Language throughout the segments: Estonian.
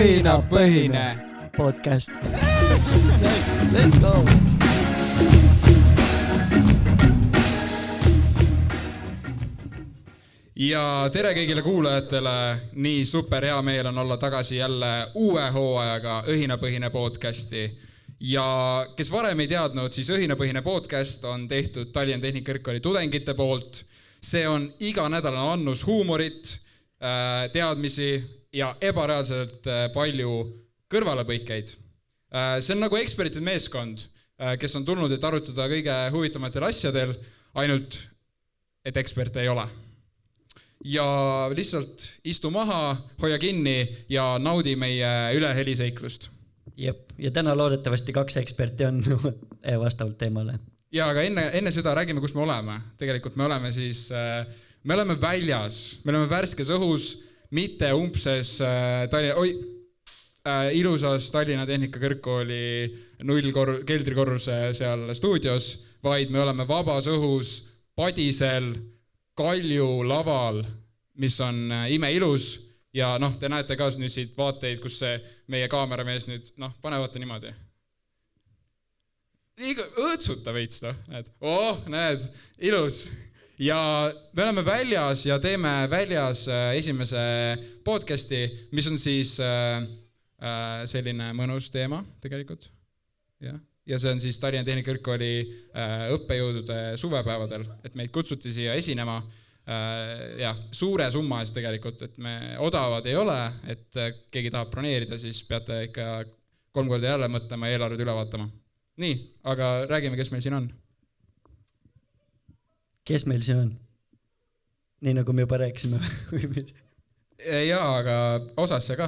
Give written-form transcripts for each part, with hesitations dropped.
Õhinapõhine podcast. Let's go! Ja tere kõigile kuulajatele, nii super hea meel on olla tagasi jälle uue hooajaga Õhinapõhine podcasti. Ja kes varem ei teadnud, siis Õhinapõhine podcast on tehtud Tallinna Tehnikakõrgkooli tudengite poolt. See on iga nädalane annus huumorit, teadmisi ja ebareaalselt palju kõrvalepõikeid. See on nagu ekspertide meeskond, kes on tulnud, et arutada kõige huvitamatel asjadel, ainult et eksperte ei ole. Ja lihtsalt istu maha, hoia kinni ja naudi meie üleheliiseiklust. Jep, ja täna loodetavasti 2 eksperti on vastavalt teemale. Ja aga enne seda räägime, kus me oleme. Tegelikult me oleme siis, me oleme väljas, me oleme värskes õhus, mitte umbses ilusas Tallinna Tehnikakõrgkooli keldrikorruse seal stuudios, vaid me oleme vabas õhus, padisel, Kalju laval, mis on imeilus ja te näete ka nüüd siit vaateid, kus see meie kaameramees nüüd, pane vaata niimoodi. Õõtsuta veits, näed. Näed, ilus. Ja me oleme väljas ja teeme väljas esimese podcasti, mis on siis selline mõnus teema tegelikult. Ja see on siis Tallinna Tehnikakõrgkooli õppejõudude suvepäevadel, et meid kutsuti siia esinema suure summa eest tegelikult, et me odavad ei ole, et keegi tahab broneerida, siis peate ikka 3 korda jälle mõtlema ja eelarved üle vaatama. Nii, aga räägime, kes meil siin on. Kes meil siin on? Nii nagu me juba rääkisime. Jaa, aga osasse ka.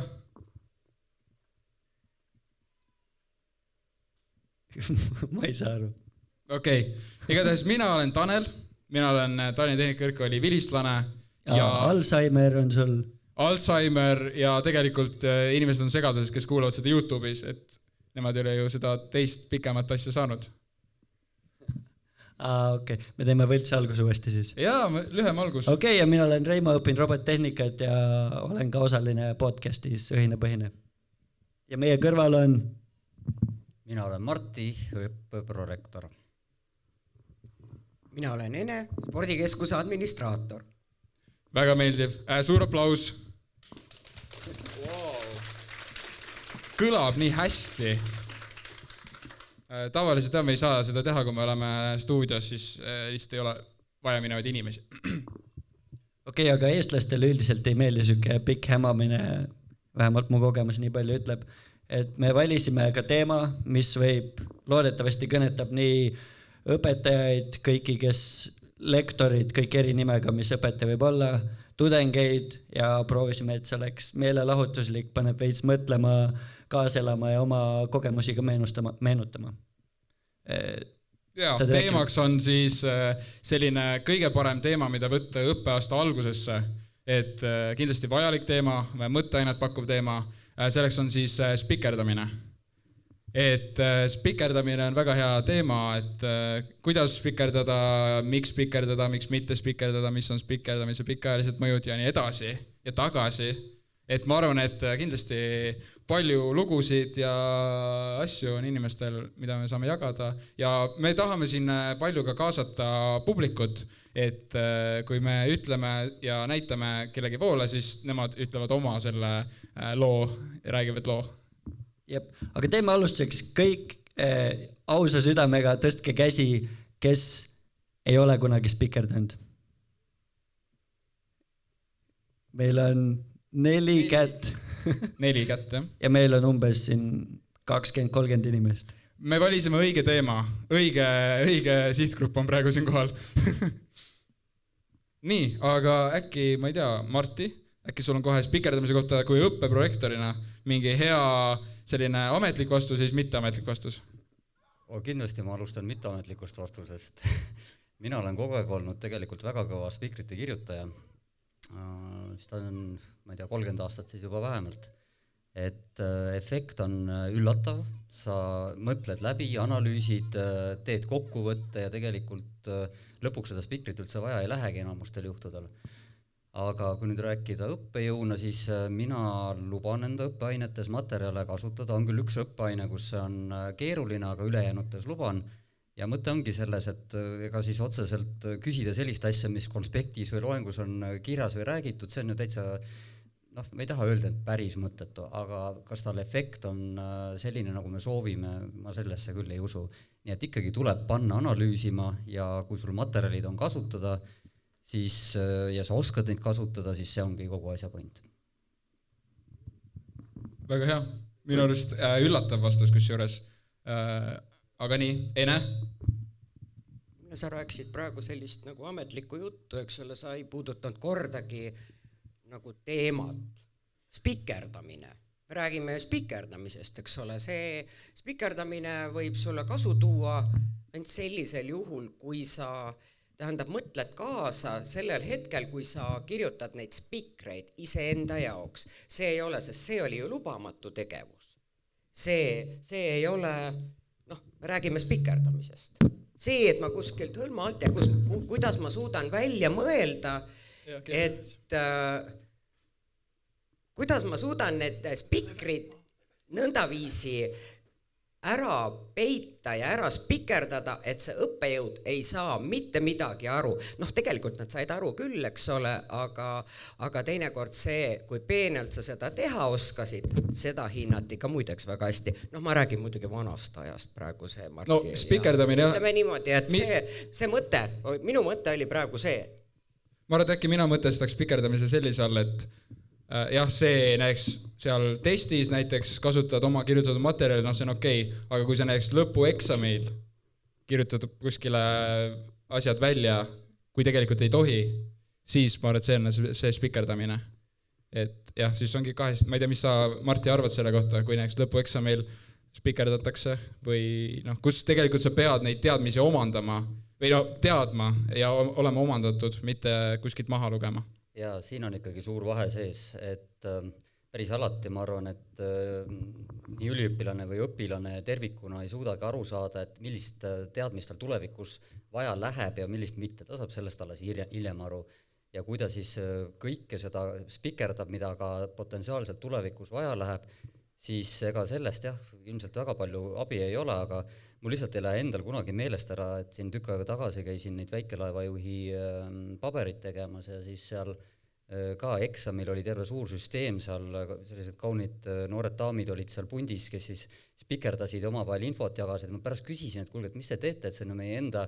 Ma ei saa aru. Okei, igatahes mina olen Tanel, mina olen Tallinna Tehnikakõrgkooli vilistlane. Ja Alzheimer on sul. Alzheimer ja tegelikult inimesed on segaduses, kes kuulavad seda YouTube'is, et nemad ei ole ju seda teist pikemat asja saanud. Okei, me teeme võltsi algus uuesti siis. Jaa, lühem algus. Okei, ja mina olen Reimo, õpin robottehnikat ja olen ka osaline podcastis Õhinapõhine. Ja meie kõrval on... Mina olen Martti, õppeprorektor. Mina olen Ene, spordikeskuse administraator. Väga meeldiv. Suur aplaus. Wow. Kõlab nii hästi. Tavaliselt me ei saa seda teha, kui me oleme stuudios, siis lihtsalt ei ole vaja minevaid inimesi. Okei, aga eestlastele üldiselt ei meeldi süke pikk hämamine, vähemalt mu kogemus nii palju ütleb, et me valisime ka teema, mis võib loodetavasti kõnetab nii õpetajaid, kõiki, kes lektorid, kõik eri nimega, mis õpetaja võib olla, tudengeid ja proovisime, et see oleks meelelahutuslik, paneb veits mõtlema, kaaselama ja oma kogemusi ka meenutama. Ja, teemaks on siis selline kõige parem teema, mida võtta õppeaasta algusesse, et kindlasti vajalik teema, mõtteainet pakkuv teema, selleks on siis spikerdamine. Et spikerdamine on väga hea teema, et kuidas spikerdada, miks mitte spikerdada, mis on spikerdamise pikaajalised mõjud ja nii edasi ja tagasi. Et ma arvan, et kindlasti palju lugusid ja asju on inimestel, mida me saame jagada ja me tahame siin palju ka kaasata publikut, et kui me ütleme ja näitame kellegi poole, siis nemad ütlevad oma selle loo ja räägivad loo. Jep, aga teeme alustuseks kõik ausa südamega tõstke käsi, kes ei ole kunagi spikerdanud. Meil on 4 kätt. 4 kätt, jah. Ja meil on umbes siin 20-30 inimest. Me valisime õige teema, õige sihtgrupp on praegu siin kohal. Nii, aga äkki, ma ei tea, Martti, äkki sul on kohe spikerdamise kohta kui õppeprojektorina mingi hea selline ametlik vastus, siis mitteametlik vastus? Kindlasti ma alustan mitteametlikust vastusest. Mina olen kogu aeg olnud tegelikult väga kõva spikrite kirjutaja. Ta on, ma ei tea, 30 aastat siis juba vähemalt. Et efekt on üllatav, sa mõtled läbi, analüüsid, teed kokkuvõtte ja tegelikult lõpuks seda spikrit üldse vaja ei lähegi enamustel juhtudel. aga kui nüüd rääkida õppejõuna, siis mina luban enda õppeainetes materjale kasutada, on küll üks õppeaine, kus see on keeruline, aga ülejäänutes luban, ja mõte ongi selles, et ega siis otseselt küsida sellist asja, mis konspektis või loengus on kirjas või räägitud, see on ju täitsa, ma ei taha öelda, et päris mõttetu, aga kas tal efekt on selline, nagu me soovime, ma sellesse küll ei usu. Nii et ikkagi tuleb panna analüüsima ja kui sul materjalid on kasutada, siis, ja sa oskad neid kasutada, siis see ongi kogu asja point. Väga hea. Minu arust üllatav vastus kusjuures. Aga nii, Ene? Sa rääkisid praegu sellist nagu ametlikku juttu, eks ole, sa ei puudutanud kordagi nagu teemat. Spikerdamine. Me räägime spikerdamisest, eks ole. See spikerdamine võib sulle kasu tuua ainult sellisel juhul, kui sa mõtled kaasa sellel hetkel, kui sa kirjutad neid spikreid iseenda jaoks. See ei ole, sest see oli ju lubamatu tegevus. See ei ole, me räägime spikerdamisest. See, et ma kuskilt hõlma alt ja kuidas ma suudan välja mõelda, et kuidas ma suudan need spikrid nõndaviisi ära peita ja ära spikerdada, et see õppejõud ei saa mitte midagi aru. Tegelikult nad said aru küll, eks ole, aga teinekord see, kui peenelt sa seda teha oskasid, seda hinnati ka muideks väga hästi. Ma räägin muidugi vanast ajast praegu see Marti. No spikerdamine... Ütleme niimoodi, et see mõte, minu mõte oli praegu see. Ma arvan, et äkki mina mõtestaks spikerdamise sellise all, et jah, see näiteks seal testis näiteks kasutad oma kirjutatud materjali, see on okei, aga kui sa näiteks lõpueksamil kirjutad kuskile asjad välja, kui tegelikult ei tohi, siis ma arvan, et see on see spikerdamine. Et jah, siis ongi kahest, ma ei tea, mis sa, Marti, arvad selle kohta, kui näiteks lõpueksamil spikerdatakse või kus tegelikult sa pead neid teadmisi omandama või teadma ja olema omandatud, mitte kuskilt maha lugema. Ja siin on ikkagi suur vahe sees, et päris alati ma arvan, et nii üliõpilane või õpilane tervikuna ei suudagi aru saada, et millist teadmist tal tulevikus vaja läheb ja millist mitte. Ta saab sellest alles hiljem aru. Ja kui ta siis kõike seda spikerdab, mida ka potentsiaalselt tulevikus vaja läheb, siis ega sellest ilmselt väga palju abi ei ole, aga mul lihtsalt ei lähe endal kunagi meelest ära, et siin tükk aega tagasi käisin neid väikelaevajuhi paberit tegemas ja siis seal ka eksamil oli terve suur süsteem, seal sellised kaunid noored daamid olid seal pundis, kes siis spikerdasid oma vahel infot jagasid. Ma pärast küsisin, et kuulge, et mis te teete, et see on meie enda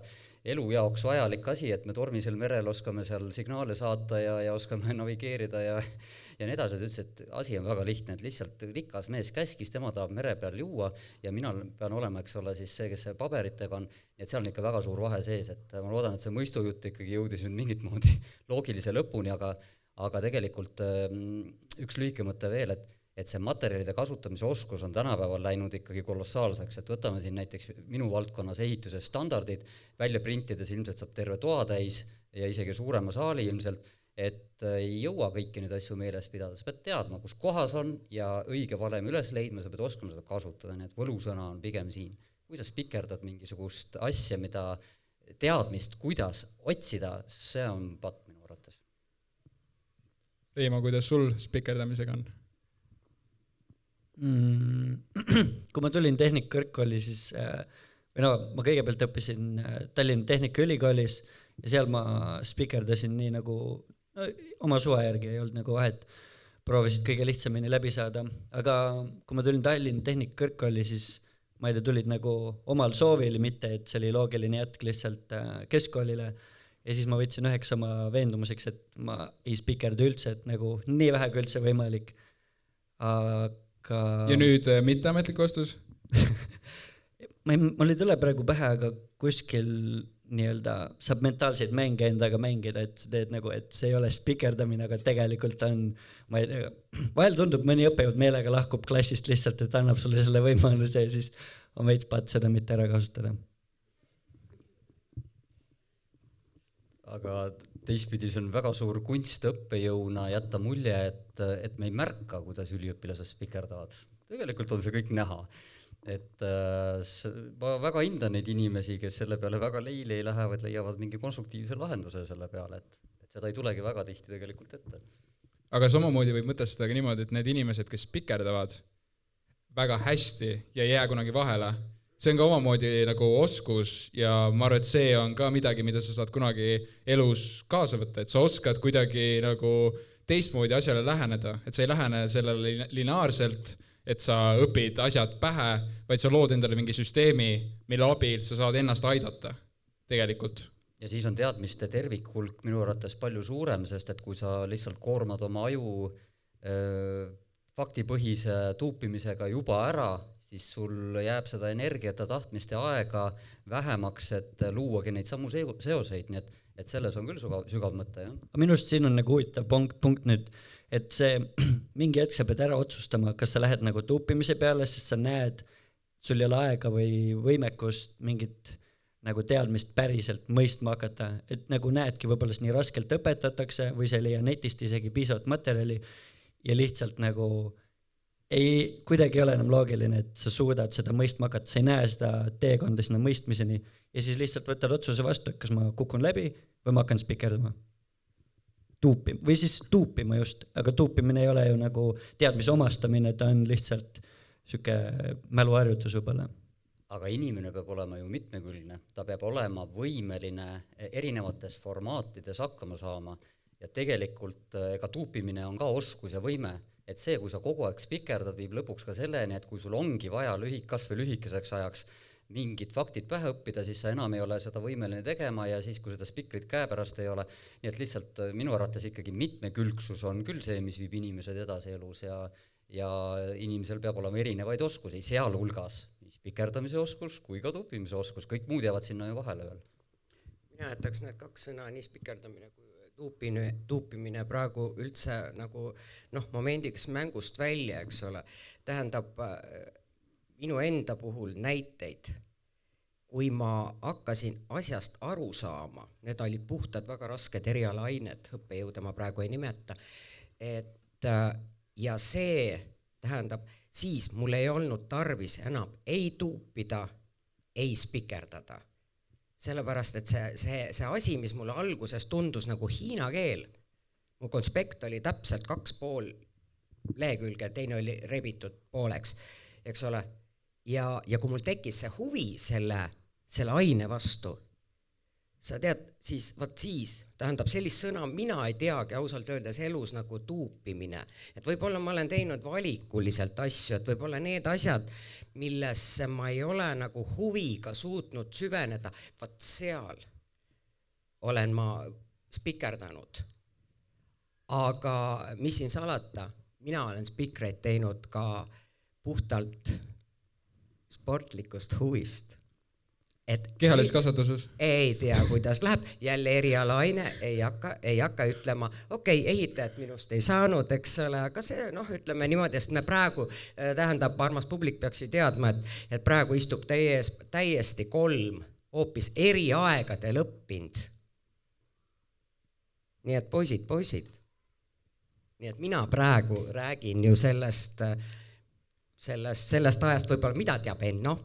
elu jaoks vajalik asi, et me tormisel merel oskame seal signaale saata ja oskame navigeerida ja nii edasi. Ta ütles, et asi on väga lihtne, et lihtsalt rikas mees käskis, tema tahab mere peal juua ja mina pean olema, eks ole, siis see, kes see paberitega on, nii et seal on ikka väga suur vahe sees, et ma loodan, et see mõistujutt ikkagi jõudis nüüd mingit moodi loogilise lõpuni, aga tegelikult üks lühike mõte veel, et see materjalide kasutamise oskus on tänapäeval läinud ikkagi kolossaalseks, et võtame siin näiteks minu valdkonnas ehituse standardid, välja printides ilmselt saab terve toa täis ja isegi suurema saali ilmselt, et ei jõua kõiki neid asju meeles pidada, sa pead teadma, kus kohas on ja õige valem üles leidma, sa pead oskama seda kasutada, nii et võlusõna on pigem siin. Kui sa spikerdad mingisugust asja, mida teadmist, kuidas otsida, see on patt minu arvates. Reimo, kuidas sul spikerdamisega on? Kui ma tulin tehnikakõrgkooli, siis ma kõigepealt õppisin Tallinna Tehnikaülikoolis ja seal ma spikerdasin nii nagu oma suva järgi, ei olnud nagu vahet, proovisid kõige lihtsamini läbi saada, aga kui ma tulin Tallinna Tehnikakörgkooli, siis ma ei tea, tulid nagu omal soovil, mitte et see oli loogiline jätk lihtsalt keskkoolile ja siis ma võtsin üheks oma veendumuseks, et ma ei spikerda üldse, et nagu nii vähe kui üldse võimalik. Aga... Ja nüüd mitteametlik vastus? Mul ei tule praegu pähe, aga kuskil nii-öelda saab mentaalseid mänge endaga mängida, et sa teed nagu, et see ei ole spikerdamine, aga tegelikult on, ma ei tea, vahel tundub mõni õppejõud meelega lahkub klassist lihtsalt, et annab sulle selle võimaluse ja siis on veits patt seda mitte ära kasutada. Aga teistpidi see on väga suur kunst õppejõuna jätta mulje, et me ei märka, kuidas üliõpilased spikerdavad. Tegelikult on see kõik näha. et ma väga hindan neid inimesi, kes selle peale väga leili ei lähe, vaid leiavad mingi konstruktiivse lahenduse selle peale, et seda ei tulegi väga tihti tegelikult ette. Aga samamoodi võib mõtestada ka niimoodi, et need inimesed, kes spikerdavad väga hästi ja ei jää kunagi vahele, see on ka omamoodi nagu oskus ja ma arvan, et see on ka midagi, mida sa saad kunagi elus kaasa võtta, et sa oskad kuidagi nagu teistmoodi asjale läheneda, et sa ei lähene sellele lineaarselt, et sa õpid asjad pähe, vaid sa lood endale mingi süsteemi, mille abil sa saad ennast aidata tegelikult. Ja siis on teadmiste tervikhulk minu arvates palju suurem, sest et kui sa lihtsalt koormad oma aju faktipõhise tuupimisega juba ära, siis sul jääb seda energiat ja tahtmist ja aega vähemaks, et luuagi neid samu seoseid, nii et selles on küll sügav mõte. Ja? Minu arust siin on nagu huvitav punkt nüüd, et see mingi hetk sa pead ära otsustama, kas sa lähed nagu tuupimise peale, sest sa näed, sul ei ole aega või võimekust mingit nagu teadmist päriselt mõistma hakata, et nagu näedki võib-olla nii raskelt õpetatakse või sa ei leia netist isegi piisavat materjali ja lihtsalt nagu kuidagi ei ole enam loogiline, et sa suudad seda mõistma hakata, sa ei näe seda teekonda sinna mõistmiseni ja siis lihtsalt võtad otsuse vastu, et kas ma kukun läbi või ma hakkan spikerdama. Või siis tuupima just, aga tuupimine ei ole ju nagu teadmise omastamine, ta on lihtsalt süke mäluharjutus võib-olla. Aga inimene peab olema ju mitmekülgne, ta peab olema võimeline erinevates formaatides hakkama saama ja tegelikult ega tuupimine on ka oskus ja võime, et see, kui sa kogu aeg spikerdad, viib lõpuks ka selleni, et kui sul ongi vaja kas või lühikeseks ajaks mingid faktid pähe õppida, siis sa enam ei ole seda võimeline tegema ja siis, kui seda spikrit käepärast ei ole, nii et lihtsalt minu arvates ikkagi mitmekülgsus on küll see, mis viib inimesed edasi elus ja inimesel peab olema erinevaid oskusi, sealhulgas spikerdamise oskus kui ka tuupimise oskus, kõik muud jäävad sinna ju vahele veel. Mina jätaks need kaks sõna, nii spikerdamine kui tuupimine praegu üldse nagu momendiks mängust välja, eks ole. Tähendab minu enda puhul näiteid, kui ma hakkasin asjast aru saama, need olid puhtad väga rasked erialaained, õppejõude ma praegu ei nimeta, et ja see tähendab, siis mul ei olnud tarvis enam ei tuupida, ei spikerdada. Sellepärast, et see asi, mis mulle alguses tundus nagu hiina keel, mu konspekt oli täpselt 2,5 lehekülge, teine oli rebitud pooleks, eks ole. Ja kui mul tekkis see huvi selle aine vastu, sa tead, siis tähendab sellist sõna, mina ei teagi ausalt öeldes elus nagu tuupimine. Et võib-olla ma olen teinud valikuliselt asju, et võib-olla need asjad, millesse ma ei ole nagu huviga suutnud süveneda, vaat seal olen ma spikerdanud. Aga mis siin salata, mina olen spikreid teinud ka puhtalt sportlikust huvist. Kehalises kasvatuses? Ei tea, kuidas läheb. Jälle erialaine ei hakka ütlema, ehitajat minust ei saanud, eks ole, aga see, ütleme niimoodi, sest me praegu, tähendab, armas publik peaks ju teadma, et praegu istub täiesti 3 hoopis eri aegadel õppinud. Nii et poisid. Nii et mina praegu räägin ju sellest ajast võib-olla, mida teab Enno.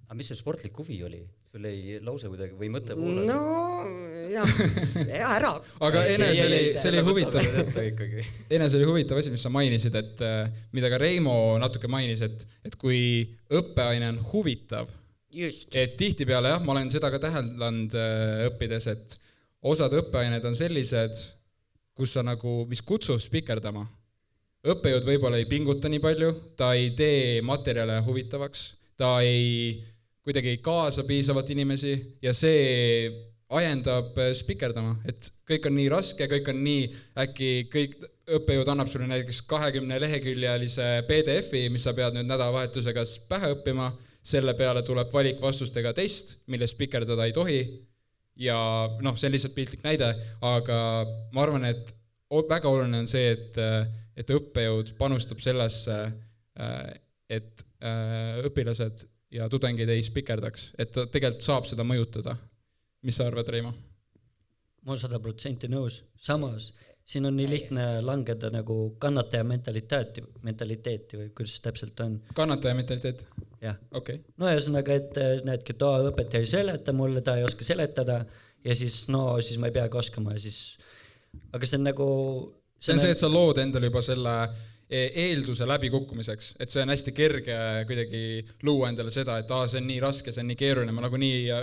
Aga mis see sportlik huvi oli? Sul ei lause kuidagi või mõte poole? No, jah, ära. Aga see oli huvitav asi, mis sa mainisid, et mida ka Reimo natuke mainis, et kui õppeaine on huvitav, just. Et tihtipeale jah, ma olen seda ka täheldanud õppides, et osad õppeained on sellised, kus sa nagu, mis kutsub spikerdama. Õppejõud võib-olla ei pinguta nii palju, ta ei tee materjale huvitavaks, ta kuidagi ei kaasa piisavalt inimesi ja see ajendab spikerdama, et kõik on nii raske, kõik on nii, äkki kõik õppejõud annab sulle näiteks 20 leheküljelise PDF-i, mis sa pead nüüd nädalavahetusega pähe õppima, selle peale tuleb valikvastustega test, mille spikerdada ei tohi ja see on lihtsalt piltlik näide, aga ma arvan, et väga oluline on see, et õppejõud panustab sellesse, et õpilased ja tudengid ei spikerdaks, et ta tegelikult saab seda mõjutada. Mis sa arvad, Reimo? Ma olen 100% nõus. Samas siin on nii lihtne langeda nagu kannataja mentaliteeti või kuidas täpselt on. Kannataja mentaliteet? Jah. Okay. No ühesõnaga, et näedki, et õpetaja ei seleta mulle, ta ei oska seletada ja siis siis ma ei peagi oskama ja siis, aga see on nagu... See on see, et sa lood endale juba selle eelduse läbikukkumiseks, et see on hästi kerge kuidagi luua endale seda, et see on nii raske, see on nii keeruline, ma nagunii ja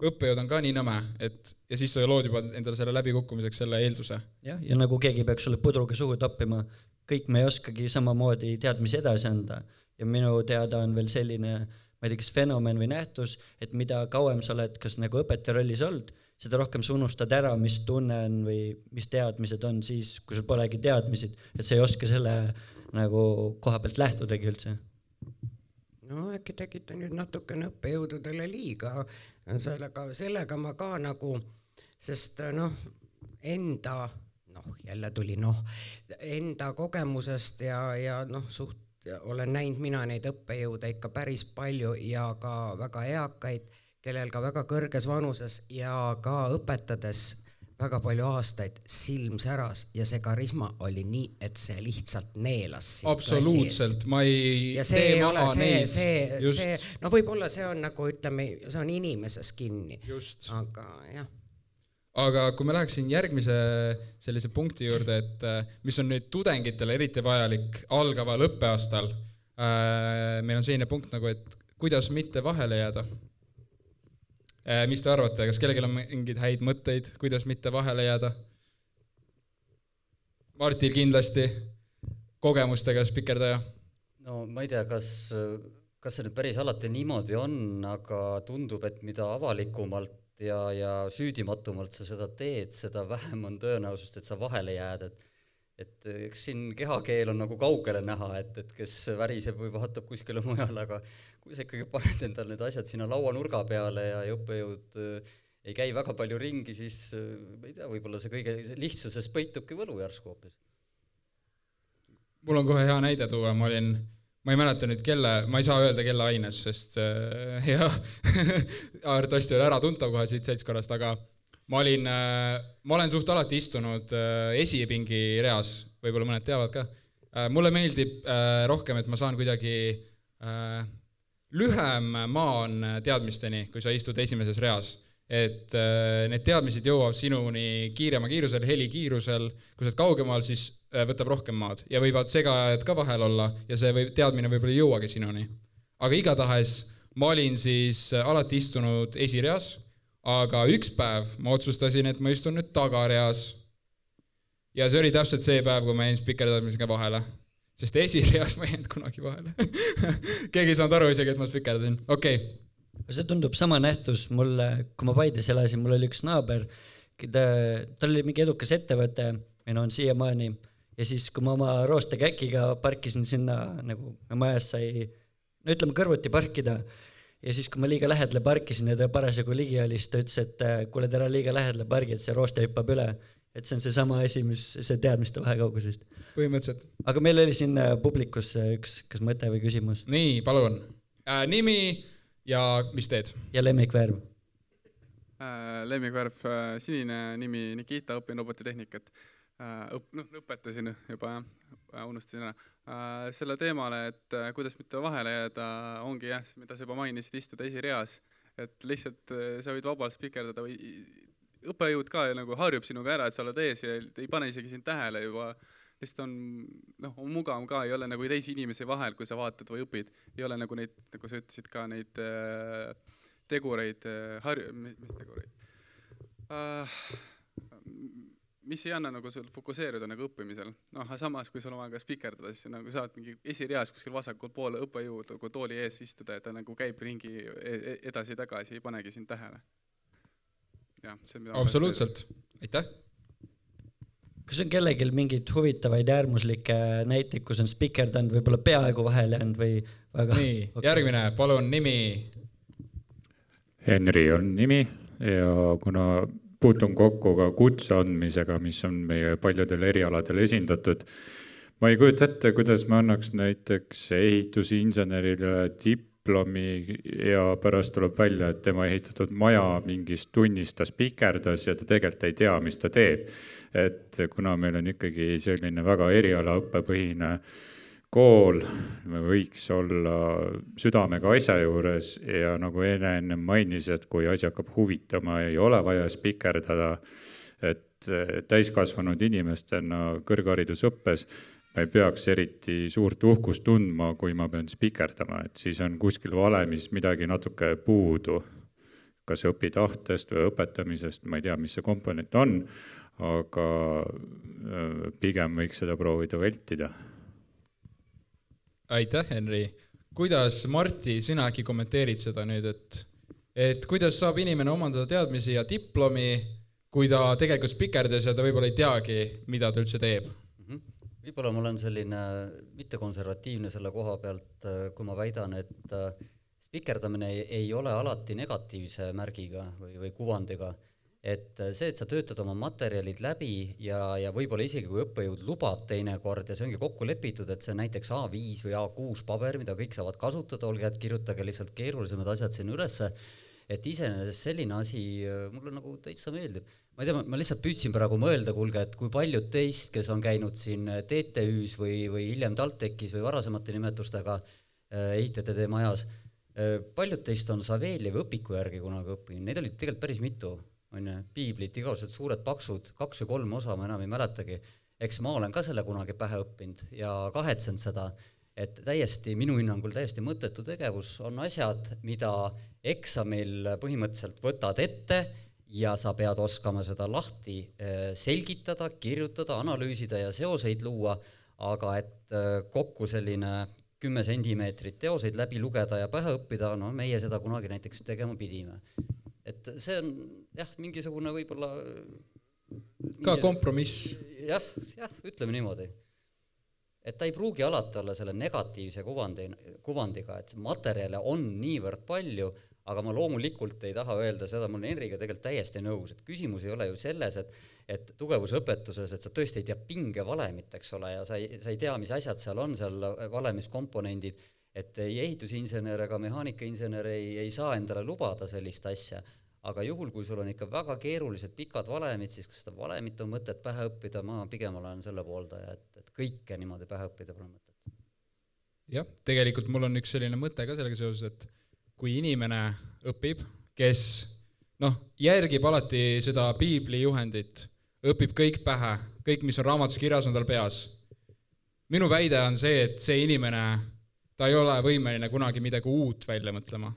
õppejõud on ka nii nõme, ja siis sa lood juba endale selle läbikukkumiseks selle eelduse. Ja nagu keegi peaks sulle pudruga suhu toppima, kõik me ei oskagi samamoodi teadmisi edasi anda ja minu teada on veel selline, ma ei tea, kas fenomen või nähtus, et mida kauem sa oled kas nagu õpetaja rollis olnud, seda rohkem sa unustad ära, mis tunne on või mis teadmised on siis, kui sul polegi teadmisid, et sa ei oska selle nagu koha pealt lähtudagi üldse. No äkki tegite nüüd natukene õppejõududele liiga, sellega ma ka nagu, sest enda kogemusest ja olen näinud mina neid õppejõude ikka päris palju ja ka väga eakaid, kellel ka väga kõrges vanuses ja ka õpetades väga palju aastaid silm säras ja see karisma oli nii, et see lihtsalt neelas. Absoluutselt, ma ei tee maha neid. No võib-olla see on nagu, ütleme, see on inimeses kinni. Just. Aga jah. Aga kui me läheksin järgmise sellise punkti juurde, et mis on nüüd tudengitele eriti vajalik algaval õppeaastal, meil on selline punkt nagu, et kuidas mitte vahele jääda. Mis te arvate, kas kellelgi on mingid häid mõtteid, kuidas mitte vahele jääda? Martil kindlasti, kogemustega spikerdaja. No ma ei tea, kas see nüüd päris alati niimoodi on, aga tundub, et mida avalikumalt ja süüdimatumalt sa seda teed, seda vähem on tõenäosust, et sa vahele jääd. Et eks siin kehakeel on nagu kaugele näha, et kes väriseb või vaatab kuskile mujal, aga kui sa ikkagi paned endal need asjad sinna lauanurga peale ja õppejõud ei käi väga palju ringi, siis ma ei tea, võib-olla see kõige lihtsuses peitubki võlu järsku hoopis. Mul on kohe hea näide tuua, ma ei mäleta nüüd ma ei saa öelda kelle aines, sest arvatavasti oli ära tuntav kohe siit seltskorrast, aga ma olen suht alati istunud esipingi reas, võib-olla mõned teavad ka. Mulle meeldib rohkem, et ma saan kuidagi lühem maan teadmisteni, kui sa istud esimeses reas. Et need teadmised jõuavad sinuni kiirema kiirusel, heli kiirusel, kui sa oled kaugemal, siis võtab rohkem maad ja võivad segajad ka vahel olla ja see teadmine võib-olla ei jõuagi sinuni. Aga igatahes ma olin siis alati istunud esireas, aga üks päev ma otsustasin, et ma istun nüüd tagareas. Ja see oli täpselt see päev, kui ma jäin spikerdamisega vahele. Sest esireas ma jäin kunagi vahele. Keegi ei saanud aru isegi, et ma spikerdasin. Okei. See tundub sama nähtus mulle, kui ma Paides elasin, mul oli üks naaber, tal oli mingi edukas ettevõte, on siiamaani, ja siis kui ma oma rooste käkiga parkisin sinna, nagu majas sai, ütleme kõrvuti parkida, ja siis kui ma liiga lähedale parkisin ja ta parasjagu ligi oli, siis ta ütles, et kuule tere liiga lähedale pargi, et see rooste hüppab üle, et see on see sama asi, mis see teadmiste vahekaugusest. Põhimõtteliselt. Aga meil oli siin publikus üks kas mõte või küsimus. Nii, palun. Nimi ja mis teed? Ja lemmikvärv. Lemmikvärv, sinine nimi Nikita, õpin robotitehnikat. Õpetasin juba, unustasin ära. Selle teemale, et kuidas mitte vahele jääda, ongi jah, mida sa juba mainisid, istuda esireas, et lihtsalt sa võid vabalt spikerdada või õppejõud ka nagu harjub sinuga ära, et sa oled ees ja ei pane isegi sind tähele juba, lihtsalt on mugav ka, ei ole nagu teisi inimesi vahel, kui sa vaatad või õpid, ei ole nagu neid, nagu sa ütlesid ka neid tegureid, mis tegureid? Mis ei anna nagu sul fokuseerida nagu õppimisel. Samas, kui sul on vaja spikerdada, siis nagu saad mingi esireas kuskil vasakul poole õppejõud nagu tooli ees istuda, et ta nagu käib ringi edasi-tagasi, ei panegi sind tähele. Absoluutselt. Aitäh! Kas on kellegil mingid huvitavaid äärmuslikke näiteid, kus on spikerdanud võib-olla peaaegu vahel jäänud või väga... Nii, järgmine, palun nimi. Henri on nimi ja kuna puutun kokku ka kutse andmisega, mis on meie paljudel erialadel esindatud. Ma ei kujuta ette, kuidas ma annaks näiteks ehitusinsenerile diplomi ja pärast tuleb välja, et tema ehitatud maja mingis tunnis ta spikerdas ja ta tegelikult ei tea, mis ta teeb. Et kuna meil on ikkagi selline väga erialaõppepõhine kool, võiks olla südamega asja juures ja nagu enne mainis, et kui asi hakkab huvitama, ei ole vaja spikerdada, et täiskasvanud inimestena kõrgharidusõppes ma ei peaks eriti suurt uhkust tundma, kui ma pean spikerdama, et siis on kuskil valemis midagi natuke puudu, kas õpitahtest või õpetamisest, ma ei tea, mis see komponent on, aga pigem võiks seda proovida vältida. Aitäh, Henri. Kuidas, Marti, sina äkki kommenteerid seda nüüd, et kuidas saab inimene omandada teadmisi ja diplomi, kui ta tegelikult spikerdas ja ta võib-olla ei teagi, mida ta üldse teeb? Võib-olla ma olen selline mittekonservatiivne selle koha pealt, kui ma väidan, et spikerdamine ei ole alati negatiivse märgiga või kuvandiga. Et see, et sa töötad oma materjalid läbi ja võib-olla isegi kui õppejõud lubab teinekord ja see ongi kokku lepitud, et see näiteks A5 või A6 paber, mida kõik saavad kasutada, olge, et kirjutage lihtsalt keerulisemad asjad sinna ülesse, et iseenesest selline asi mulle nagu täitsa meeldib. Ma ei tea, ma lihtsalt püüdsin praegu mõelda, kuulge, et kui paljud teist, kes on käinud siin TTÜs või hiljem TalTechis või varasemate nimetustega ITTD majas, paljud teist on Saveljevi õpiku järgi kunagi õppinud, neid olid tegelikult päris mitu. On piiblit, igasugused suured paksud, 2 või 3 osa, ma enam ei mäletagi. Eks ma olen ka selle kunagi pähe õppinud ja kahetsen seda, et minu hinnangul täiesti mõttetu tegevus on asjad, mida eksamil põhimõtteliselt võtad ette ja sa pead oskama seda lahti selgitada, kirjutada, analüüsida ja seoseid luua, aga et kokku selline 10 sentimeetrit teoseid läbi lugeda ja pähe õppida, no meie seda kunagi näiteks tegema pidime. Et see on mingisugune võib-olla ka kompromiss. Jah, ütleme niimoodi. Et ta ei pruugi alati olla selle negatiivse kuvandiga, et materjale on niivõrd palju, aga ma loomulikult ei taha öelda seda, mul Henriga tegelikult täiesti nõus, et küsimus ei ole ju selles, et tugevusõpetuses, et sa tõesti ei tea pingevalemit, eks ole, ja sa ei tea, mis asjad seal on, seal valemis komponendid, et ei ehitusinsener ega mehaanikainsener ei saa endale lubada sellist asja, aga juhul, kui sul on ikka väga keerulised pikad valemid, siis kas seda valemit on mõtet pähe õppida, ma pigem olen selle pooldaja, et kõike niimoodi pähe õppida pole mõtet. Jah, tegelikult mul on üks selline mõte ka sellega seoses, et kui inimene õpib, kes järgib alati seda piibli juhendit, õpib kõik pähe, kõik, mis on raamatus kirjas, on tal peas. Minu väide on see, et see inimene ta ei ole võimeline kunagi midagi uut välja mõtlema.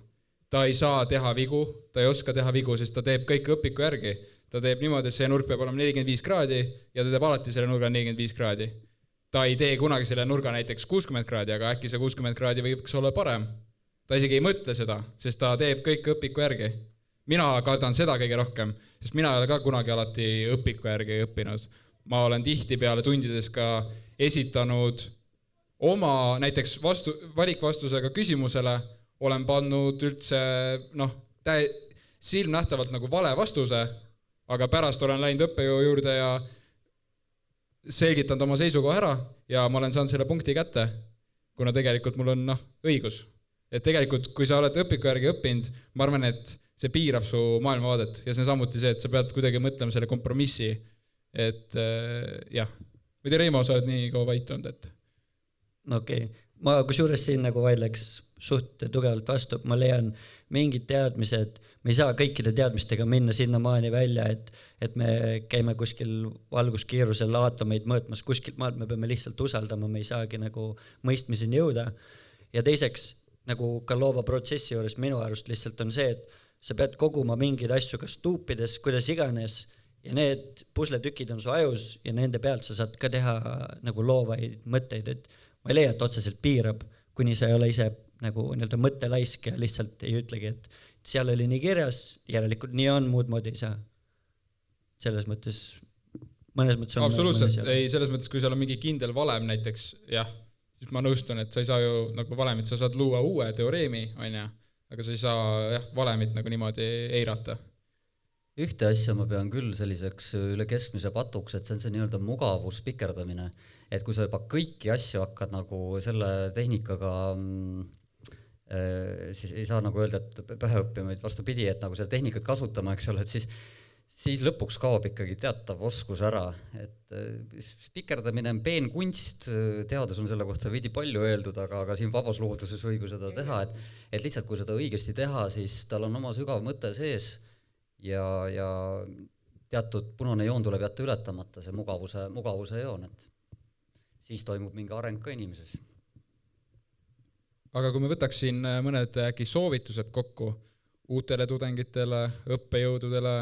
Ta ei saa teha vigu, ta ei oska teha vigu, sest ta teeb kõik õpiku järgi. Ta teeb niimoodi, et see nurk peab olema 45 kraadi ja ta teeb alati selle nurga 45 kraadi. Ta ei tee kunagi selle nurga näiteks 60 kraadi, aga äkki see 60 kraadi võiks olla parem. Ta isegi ei mõtle seda, sest ta teeb kõik õpiku järgi. Mina kardan seda kõige rohkem, sest mina ei ole ka kunagi alati õpiku järgi õppinud. Ma olen tihti peale tundides ka esitanud oma näiteks valikvastusega küsimusele olen pannud üldse silmnähtavalt nagu vale vastuse, aga pärast olen läinud õppejõu juurde ja selgitanud oma seisukoha ära ja ma olen saanud selle punkti kätte, kuna tegelikult mul on õigus. Et tegelikult, kui sa oled õpiku järgi õppinud, ma arvan, et see piirab su maailmavaadet ja see on samuti see, et sa pead kuidagi mõtlema selle kompromissi, et jah. Või te, Reimo, sa oled nii kaua vaitunud, et Okei. Ma kusjuures siin nagu vaidleks suht tugevalt vastu, ma leian mingid teadmised, me ei saa kõikide teadmistega minna sinna maani välja, et me käime kuskil valguskiirusel aatomeid mõõtmas kuskilt maalt, me peame lihtsalt usaldama, me ei saagi nagu mõistmiseni jõuda. Ja teiseks, nagu ka loova protsessi juures minu arust lihtsalt on see, et sa pead koguma mingeid asju kas tuupides, kuidas iganes, ja need pusletükid on su ajus ja nende pealt sa saad ka teha nagu loovaid mõtteid, et ma ei leia, et otseselt piirab, kuni sa ei ole ise nagu mõttelaisk ja lihtsalt ei ütlegi, et seal oli nii kirjas, järelikult nii on, muud moodi ei saa. Selles mõttes, mõnes mõttes on... Absoluutselt, ei selles mõttes, kui seal on mingi kindel valem näiteks, jah, siis ma nõustun, et sa ei saa ju nagu valemit, sa saad luua uue teoreemi, aga sa ei saa valemit nagu niimoodi eirata. Ühte asja ma pean küll selliseks üle keskmise patuks, et see on see nii-öelda mugavus pikerdamine, et kui sa juba kõiki asju hakkad nagu selle tehnikaga siis ei saa nagu öelda, et pähe õppima, et vastupidi, et nagu seda tehnikat kasutama, eks ole, et siis lõpuks kaob ikkagi teatav oskus ära, et spikerdamine on peen kunst, teadus on selle kohta veidi palju öeldud, aga siin vabas looduses võib ju seda teha, et lihtsalt kui seda õigesti teha, siis tal on oma sügav mõte sees ja teatud punane joon tuleb jätta ületamata, see mugavuse joon, et siis toimub mingi areng ka inimeses. Aga kui me võtaks siin mõned äkki soovitused kokku uutele tudengitele, õppejõududele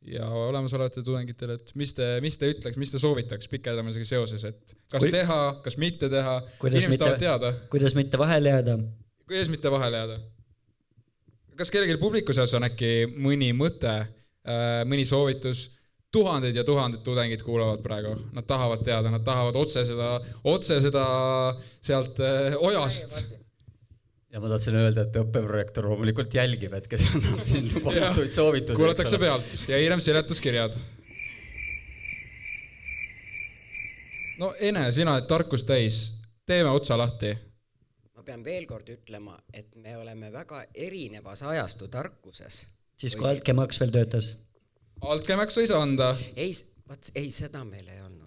ja olemasolevatele tudengitele, et mis te ütleks, mis te soovitaks spikerdamisega seoses, et kas teha, kas mitte teha, inimesed tahavad teada. Kuidas mitte vahele jääda? Kuidas mitte vahele jääda? Kas kellelgi publiku seas on äkki mõni mõte, mõni soovitus? Tuhanded ja tuhanded tudengid kuulavad praegu, nad tahavad teada, nad tahavad otse seda sealt ojast. Ja ma tahtsin öelda, et õppeprojektor loomulikult jälgib, et kes annab siin lubatuid soovitusi. Kuulatakse pealt ja hiljem seletuskirjad. No Ene, sina oled tarkust täis, teeme otsa lahti. Ma pean veel kord ütlema, et me oleme väga erinevas ajastu tarkuses. Siis kui altkäemaks veel töötas? Altkäemaks võis anda. Ei, seda meil ei olnud.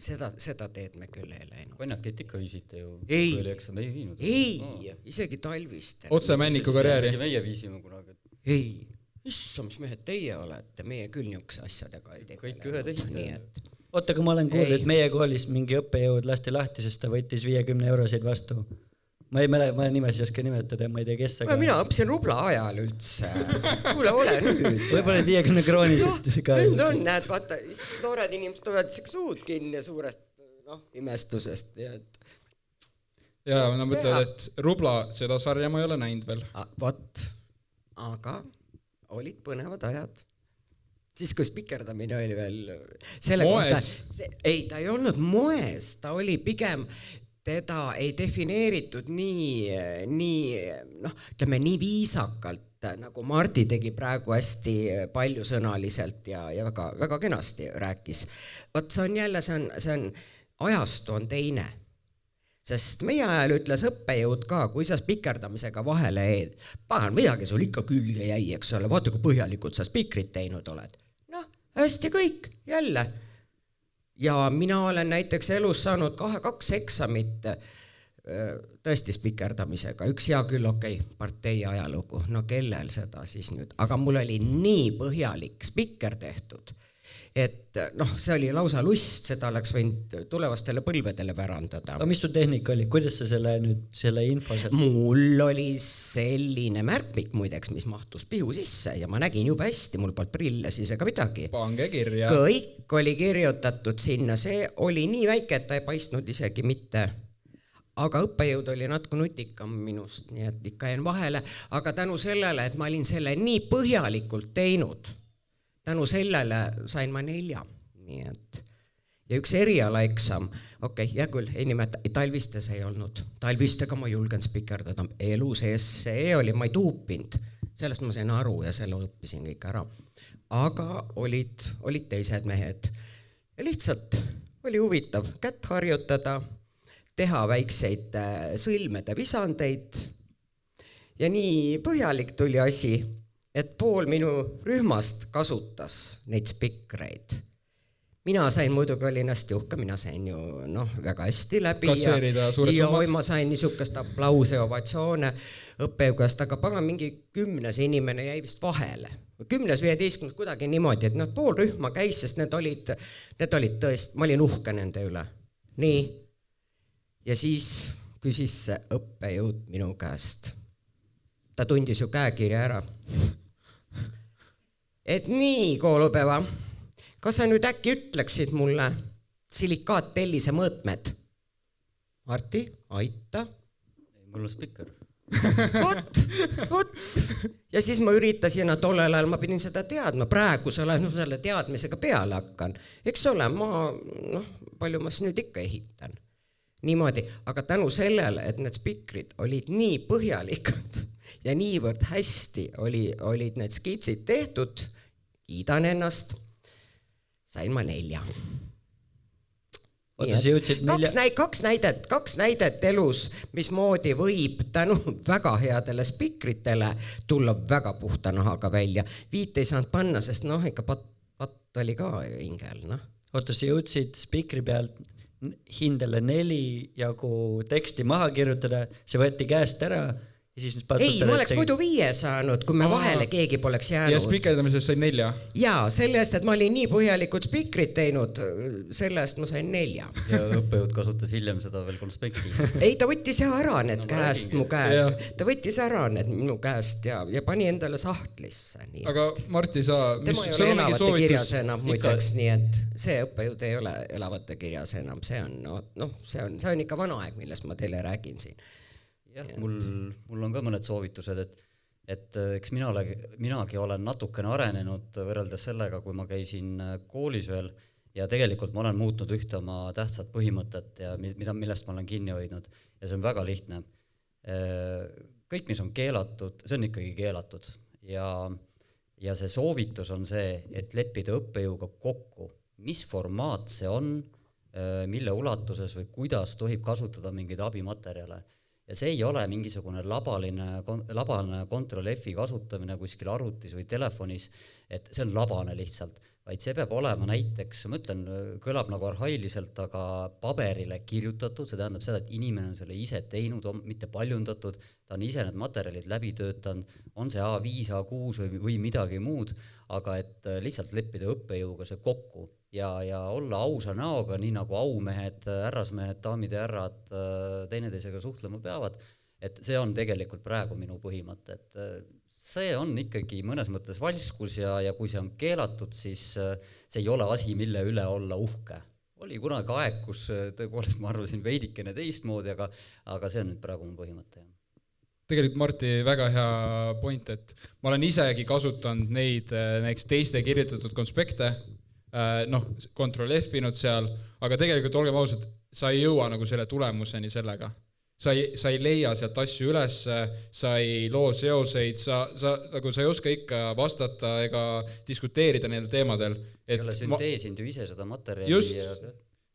Seda teed me küll ei läinud. Konjakit ikka viisite ju. Ei, isegi talvist. Otse männiku karjääri. Meie viisime kunagi. Ei, issa, mis mehed teie olete, meie küll niukse asjadega ei tee. Kõik ühe teist. Oota, kui ma olen kuulnud, et meie koolis mingi õppejõud lasti lahti, sest ta võttis 50 eurosid vastu. Ma nimes ei oska nimetada, ma ei tea, kes aga... Mina õppisin rubla ajal üldse. Kuule, ole nüüd. Võib-olla 50 kroonisid ka. Nüüd on, näed, vaata, noored inimesed tulevad isegi suud kinni suurest imestusest. Ja nad mõtlevad, et rubla seda sarja ma ei ole näinud veel. Vot, aga olid põnevad ajad. Siis kui spikerdamine oli veel... Moes? Ei, ta ei olnud moes, ta oli pigem... Teda ei defineeritud nii viisakalt, nagu Marti tegi praegu hästi paljusõnaliselt ja väga, väga kenasti rääkis. Vot see on jälle, see on ajastu on teine. Sest meie ajal ütles õppejõud ka, kui sa spikerdamisega vahele eed, pagan midagi sul ikka külge jäi, eks ole, vaata kui põhjalikult sa spikrit teinud oled. Hästi kõik, jälle. Ja mina olen näiteks elus saanud 2 eksamit tõesti spikerdamisega. Üks hea küll, partei ajalugu. No kellel seda siis nüüd? Aga mul oli nii põhjalik spikker tehtud, et see oli lausa lust, seda oleks võinud tulevastele põlvedele pärandada. Aga mis su tehnika oli? Kuidas sa selle info sealt? Mul oli selline märkmik muideks, mis mahtus pihu sisse ja ma nägin juba hästi, mul polnud prille siis ega midagi. Pange kirja. Kõik oli kirjutatud sinna, see oli nii väike, et ta ei paistnud isegi mitte. Aga õppejõud oli natuke nutikam minust, nii et ikka jäin vahele. Aga tänu sellele, et ma olin selle nii põhjalikult teinud, tänu sellele sain ma 4. Nii et. Ja üks erialaeksam, hea küll, ei nimeta, talvistes ei olnud. Talvistega ma julgen spikerdada. Elu sees see oli, ma ei tuupinud. Sellest ma sain aru ja selle õppisin kõik ära. Aga olid teised mehed. Ja lihtsalt oli huvitav kätt harjutada, teha väikseid sõlmede visandeid. Ja nii põhjalik tuli asi, et pool minu rühmast kasutas neid spikreid. Mina sain, muidugi olin hästi uhke, mina sain ju väga hästi läbi. Kasseerida suured summad. Ja ma sain niisugust aplause ja ovatsioone õppejõugast, aga pagan mingi 10 inimene jäi vist vahele. 10-15 kuidagi niimoodi, et pool rühma käis, sest need olid tõesti, ma olin uhke nende üle. Nii. Ja siis küsis see õppejõud minu käest. Ta tundis ju käekirja ära. Et nii, koolupäeva, kas sa nüüd äkki ütleksid mulle silikaattellise mõõtmed? Marti, aita. Mul on spikker. Vot. Ja siis ma üritasin, tollel ajal ma pidin seda teadma, praegu selle teadmisega peale hakkan. Eks ole, palju ma nüüd ikka ehitan. Niimoodi, aga tänu sellele, et need spikrid olid nii põhjalikud ja niivõrd hästi olid need skitsid tehtud, kiidan ennast, sain ma 4. oota, sa jõudsid kaks näidet elus, mismoodi võib tänu väga headele spikritele tulla väga puhta nahaga välja. 5 ei saanud panna, sest ikka patt oli ka hingel, Oota, sa jõudsid spikri pealt hindele 4 jagu teksti maha kirjutada, see võeti käest ära ja siis ei, ma oleks muidu 5 saanud, kui me vahele keegi poleks jäänud. Ja spikerdamises sain 4. Jaa, selle eest, et ma olin nii põhjalikud spikrid teinud, selle eest ma sain 4. Ja õppejõud kasutas hiljem seda veel konspekti. Ei, ta võttis ära need käest mu käed. Ta võttis ära need minu käest ja pani endale sahtlisse. Nii. Aga Marti, tema ei ole elavate kirjas enam muideks, nii et see õppejõud ei ole elavate kirjas enam. See on ikka vana aeg, millest ma teile räägin siin. Jah, mul on ka mõned soovitused, et eks minagi olen natukene arenenud võrreldes sellega, kui ma käisin koolis veel ja tegelikult ma olen muutnud ühte oma tähtsat põhimõtet ja millest ma olen kinni hoidnud ja see on väga lihtne. Kõik, mis on keelatud, see on ikkagi keelatud ja see soovitus on see, et leppida õppejõuga kokku, mis formaat see on, mille ulatuses või kuidas tohib kasutada mingeid abimaterjale. Ja see ei ole mingisugune labane Ctrl-F kasutamine kuskil arvutis või telefonis, et see on labane lihtsalt, vaid see peab olema näiteks, ma ütlen, kõlab nagu arhailiselt, aga paberile kirjutatud, see tähendab seda, et inimene on selle ise teinud, mitte paljundatud, ta on ise need materjalid läbi töötanud, on see A5, A6 või midagi muud, aga et lihtsalt leppida õppejõuga see kokku ja olla ausa näoga, nii nagu aumehed, härrasmehed, daamid ja härrad teineteisega suhtlema peavad, et see on tegelikult praegu minu põhimõte, et see on ikkagi mõnes mõttes valskus ja kui see on keelatud, siis see ei ole asi, mille üle olla uhke. Oli kunagi aeg, kus tõepoolest ma arvasin veidikene teistmoodi, aga see on nüüd praegu mu põhimõte. Tegelikult Marti väga hea point, et ma olen isegi kasutanud neid näiteks teiste kirjutatud konspekte, Ctrl-F-inud seal, aga tegelikult olgem ausad, sa ei jõua nagu selle tulemuseni sellega. Sa ei leia sealt asju üles, sa ei loo seoseid, sa ei oska ikka vastata ega diskuteerida neil teemadel. Ei ole sünteesinud ju ise seda materjali. Just,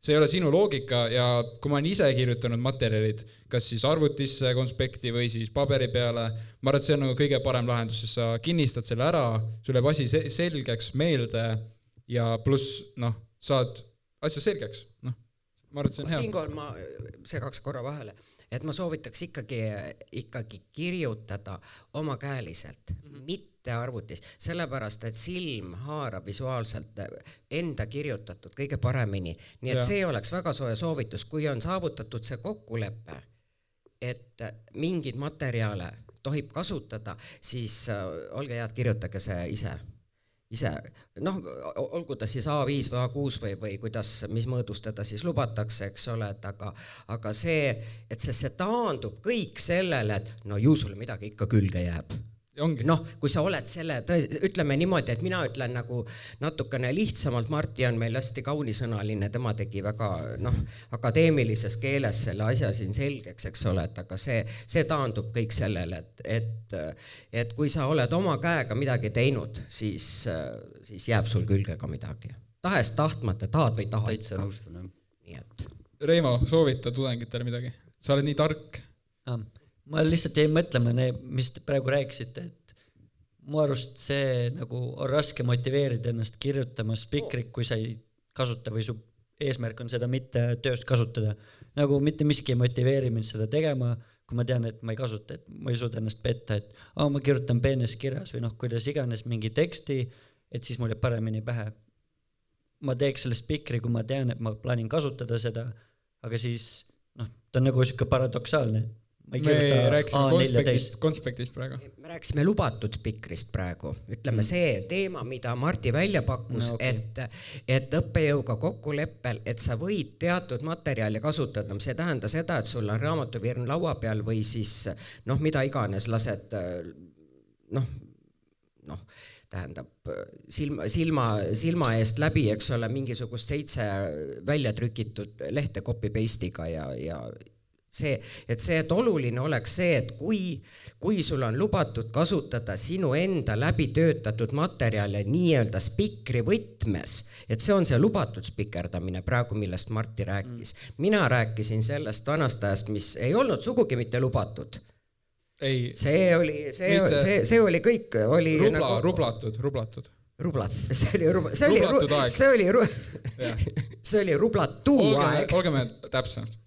see ei ole sinu loogika ja kui ma olen ise kirjutanud materjalid, kas siis arvutisse konspekti või siis paberi peale, ma arvan, et see on nagu kõige parem lahendus, sest sa kinnistad selle ära, sul jääb asi selgeks meelde ja pluss saad asja selgeks. Ma arvan, et see on hea. Siinkohal ma segaks korra vahele, et ma soovitaks ikkagi kirjutada omakäeliselt, mitte arvutis, sellepärast, et silm haarab visuaalselt enda kirjutatud kõige paremini. Nii et see oleks väga soe soovitus, kui on saavutatud see kokkulepe, et mingid materjale tohib kasutada, siis olge head, kirjutage see ise. Olgu ta siis A5 või A6 või kuidas, mis mõõdus teda siis lubatakse, eks ole, aga see, et see taandub kõik sellele, et ju sulle midagi ikka külge jääb. Kui sa oled selle, ütleme niimoodi, et mina ütlen nagu natukene lihtsamalt, Marti on meil hästi kaunisõnaline, tema tegi väga akadeemilises keeles selle asja siin selgeks, eks ole, et aga see taandub kõik sellele, et kui sa oled oma käega midagi teinud, siis jääb sul külge ka midagi. Tahest tahtmata, tahad või tahad täitsa nõustun. Reimo, soovita tudengitele midagi? Sa oled nii tark. Ma lihtsalt jäin mõtlema, mis te praegu rääkisite, et mu arust see nagu on raske motiveerida ennast kirjutama spikrit, kui sa ei kasuta või su eesmärk on seda mitte töös kasutada. Nagu mitte miski ei motiveeri mind seda tegema, kui ma tean, et ma ei kasuta, et ma ei suuda ennast petta, et ma kirjutan peenes kirjas või kuidas iganes mingi teksti, et siis mul jääb paremini pähe. Ma teeks selle spikri, kui ma tean, et ma plaanin kasutada seda, aga siis ta on nagu siuke paradoksaalne. Me rääkisime konspektist praegu. Me rääkisime lubatud spikrist praegu. Ütleme see teema, mida Marti välja pakkus, et õppejõuga kokkuleppel, et sa võid teatud materjali kasutada. See tähenda seda, et sul on raamatuvirn laua peal või siis mida iganes lased tähendab silma eest läbi, eks ole, mingisugust 7 välja trükitud lehte copy-paste'iga ja et oluline oleks see, et kui sul on lubatud kasutada sinu enda läbitöötatud materjale nii-öelda spikri võtmes, et see on see lubatud spikerdamine praegu, millest Martti rääkis. Mina rääkisin sellest vanast ajast, mis ei olnud sugugi mitte lubatud. Ei, see oli kõik, oli rublatud. See oli rublatuu aeg. Olgeme täpsemalt.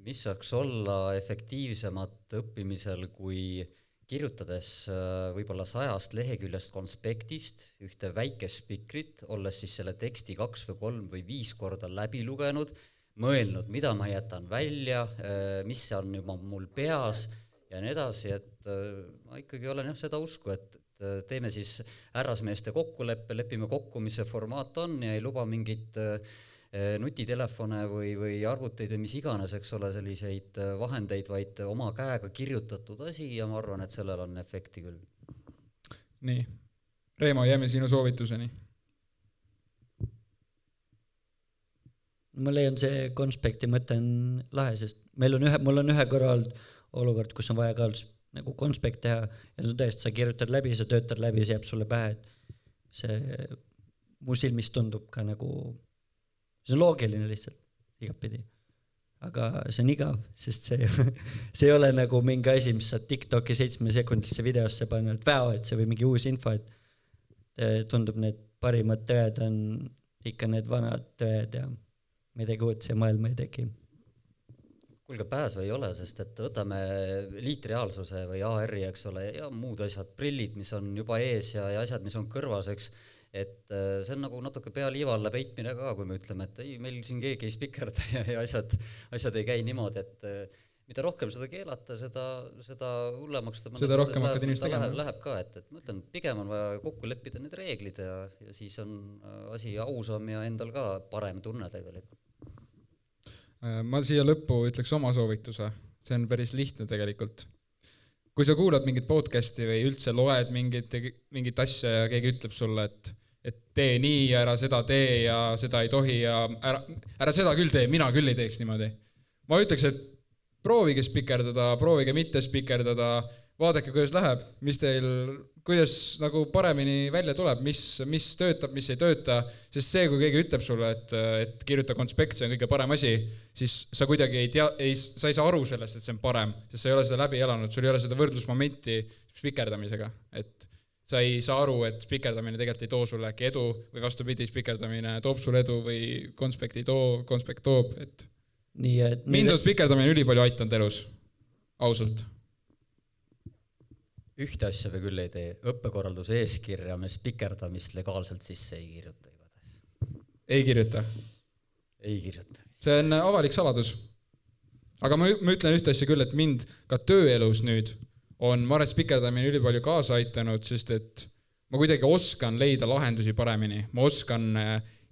Mis saaks olla efektiivsemat õppimisel, kui kirjutades võib-olla 100 leheküljest konspektist ühte väikest spikrit, olles siis selle teksti 2 või 3 või 5 korda läbi lugenud, mõelnud, mida ma jätan välja, mis on juba mul peas ja nii edasi, et ma ikkagi olen seda usku, et teeme siis härrasmeeste kokkuleppe, lepime kokku, mis see formaat on ja ei luba mingit nutitelefone või arvuteid või mis iganes, eks ole, selliseid vahendeid, vaid oma käega kirjutatud asi ja ma arvan, et sellel on efekti küll. Nii. Reimo, jääme sinu soovituseni. Ma leian see konspekti mõte on lahe, sest mul on ühe korra olnud olukord, kus on vaja ka nagu konspekt teha ja tõesti, sa kirjutad läbi, sa töötad läbi, see jääb sulle pähe, et see mu silmis tundub ka nagu see on loogiline lihtsalt igapidi. Aga see on igav, sest see ei ole nagu mingi asi, mis sa TikToki 7 sekundisse videosse panna, et et see või mingi uus info, et tundub need parimad tõed on ikka need vanad tõed ja midagi uut see maailma ei teki. Kuulge, pääsu ei ole, sest et võtame liitreaalsuse või AR-i, eks ole, ja muud asjad, prillid, mis on juba ees ja asjad, mis on kõrvas, eks, et see on nagu natuke pea liiva alla peitmine ka, kui me ütleme, et ei, meil siin keegi ei spikerda ja asjad ei käi niimoodi, et mida rohkem seda keelata, seda hullemaks seda rohkem hakkad inimest tegema. Läheb ka, et ma ütlen, pigem on vaja kokku leppida need reeglid ja siis on asi ausam ja endal ka parem tunne tegelikult. Ma siia lõppu ütleks oma soovituse, see on päris lihtne tegelikult. Kui sa kuulad mingit podcasti või üldse loed mingit asja ja keegi ütleb sulle, et tee nii ja ära seda tee ja seda ei tohi ja ära seda küll tee, mina küll ei teeks niimoodi. Ma ütleks, et proovige spikerdada, proovige mitte spikerdada, vaadake, kuidas läheb, kuidas nagu paremini välja tuleb, mis töötab, mis ei tööta, sest see, kui keegi ütleb sulle, et kirjuta konspekt, see on kõige parem asi, siis sa kuidagi sa ei saa aru sellest, et see on parem, sest sa ei ole seda läbi elanud, sul ei ole seda võrdlusmomenti spikerdamisega, et sa ei saa aru, et spikerdamine tegelikult ei too sulle äkki edu või vastupidi, spikerdamine toob sulle edu või konspekt ei too, konspekt toob, et mind on spikerdamine ülipalju aitanud elus, ausalt. Ühte asja me küll ei tee, õppekorralduse eeskirja me spikerdamist legaalselt sisse ei kirjuta igatahes. Ei kirjuta? Ei kirjuta. See on avalik saladus. Aga ma ütlen ühte asja küll, et mind ka tööelus nüüd on Maret spikerdamine ülipalju kaasa aitanud, sest et ma kuidagi oskan leida lahendusi paremini. Ma oskan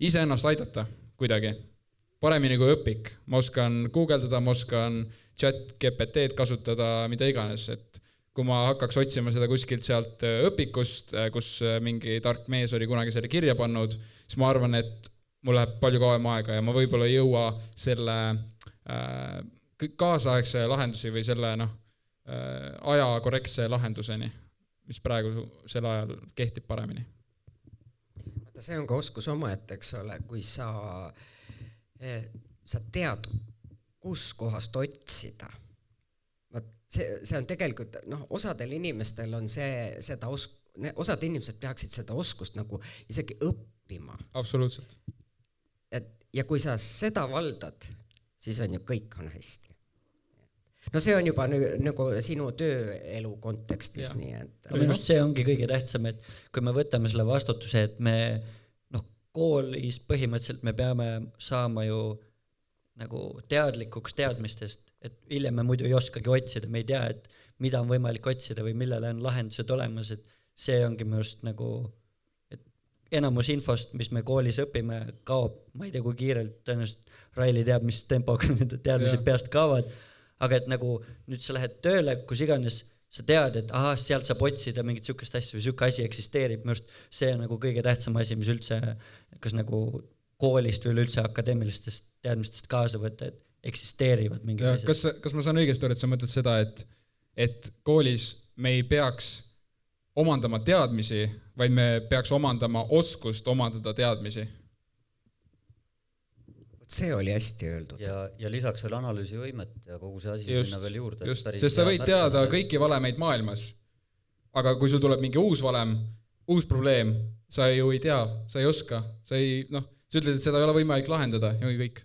iseennast aidata kuidagi. Paremini kui õpik. Ma oskan guugeldada, ma oskan chat GPT-d kasutada, mida iganes, et kui ma hakkaks otsima seda kuskilt sealt õpikust, kus mingi tark mees oli kunagi selle kirja pannud, siis ma arvan, et mul läheb palju kauem aega ja ma võib-olla ei jõua selle kaasaegse lahendusi või selle aja korrektse lahenduseni, mis praegu sel ajal kehtib paremini. See on ka oskus omaette, eks ole, kui sa tead, kus kohast otsida. See on tegelikult, osadel inimestel on osad inimesed peaksid seda oskust nagu isegi õppima. Absoluutselt. Ja kui sa seda valdad, siis on ju kõik on hästi. See on juba nagu sinu tööelu kontekstis. Nii, et... Minu arust see ongi kõige tähtsam, et kui me võtame selle vastutuse, et me koolis põhimõtteliselt me peame saama ju nagu teadlikuks teadmistest, et hiljem me muidu ei oskagi otsida, me ei tea, et mida on võimalik otsida või millele on lahendused olemas, et see ongi minust nagu, et enamus infost, mis me koolis õpime, kaob, ma ei tea, kui kiirelt, tõenäoliselt Raili teab, mis tempoga need teadmised peast kaovad, aga et nagu nüüd sa lähed tööle, kus iganes sa tead, et sealt saab otsida mingit sükest asja või süke asi eksisteerib, minust see on nagu kõige tähtsam asi, mis üldse kas nagu koolist või üldse akadeemilistest teadmistest kaasa võtta, eksisteerivad mingid asjad. Kas ma saan õigesti aru, et sa mõtled seda, et koolis me ei peaks omandama teadmisi, vaid me peaks omandama oskust omandada teadmisi? See oli hästi öeldud. Ja lisaks veel analüüsivõimet ja kogu see asi Just, sinna veel juurde. sest sa võid teada kõiki valemeid maailmas, aga kui sul tuleb mingi uus valem, uus probleem, sa ju ei tea, sa ei oska, sa ütled, et seda ei ole võimalik lahendada ja kõik.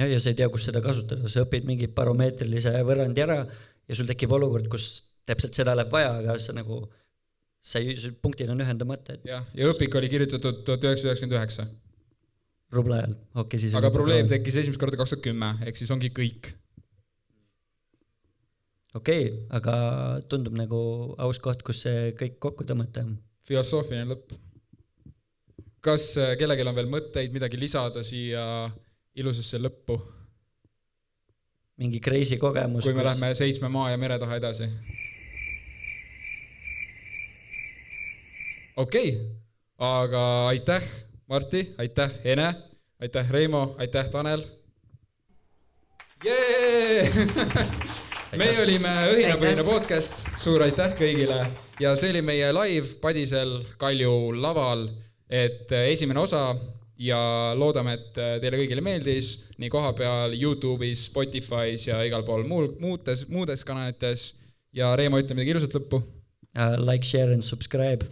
Ja sa ei tea, kus seda kasutada, sa õpid mingi baromeetrilise võrrandi ära ja sul tekib olukord, kus täpselt seda läheb vaja, aga punktid on ühendamata. Ja õpik oli kirjutatud 1999. Rubla ajal, siis aga probleem tekkis esimest korda 2010, ehk siis ongi kõik. Aga tundub nagu aus koht, kus see kõik kokku tõmmata. Filosoofiline lõpp. Kas kellelgi on veel mõtteid midagi lisada siia ilusasse lõppu? Mingi crazy kogemus. Kui me lähme 7 maa ja mere taha edasi. Aga aitäh Marti, aitäh Ene, aitäh Reimo, aitäh Tanel. Me olime Õhinapõhine podcast, suur aitäh kõigile ja see oli meie live Padisel Kalju laval, et esimene osa ja loodame, et teile kõigile meeldis nii koha peal YouTube'is, Spotify's ja igal pool muudes kanalites ja Reimo ütle midagi ilusat lõppu. Like, share and subscribe.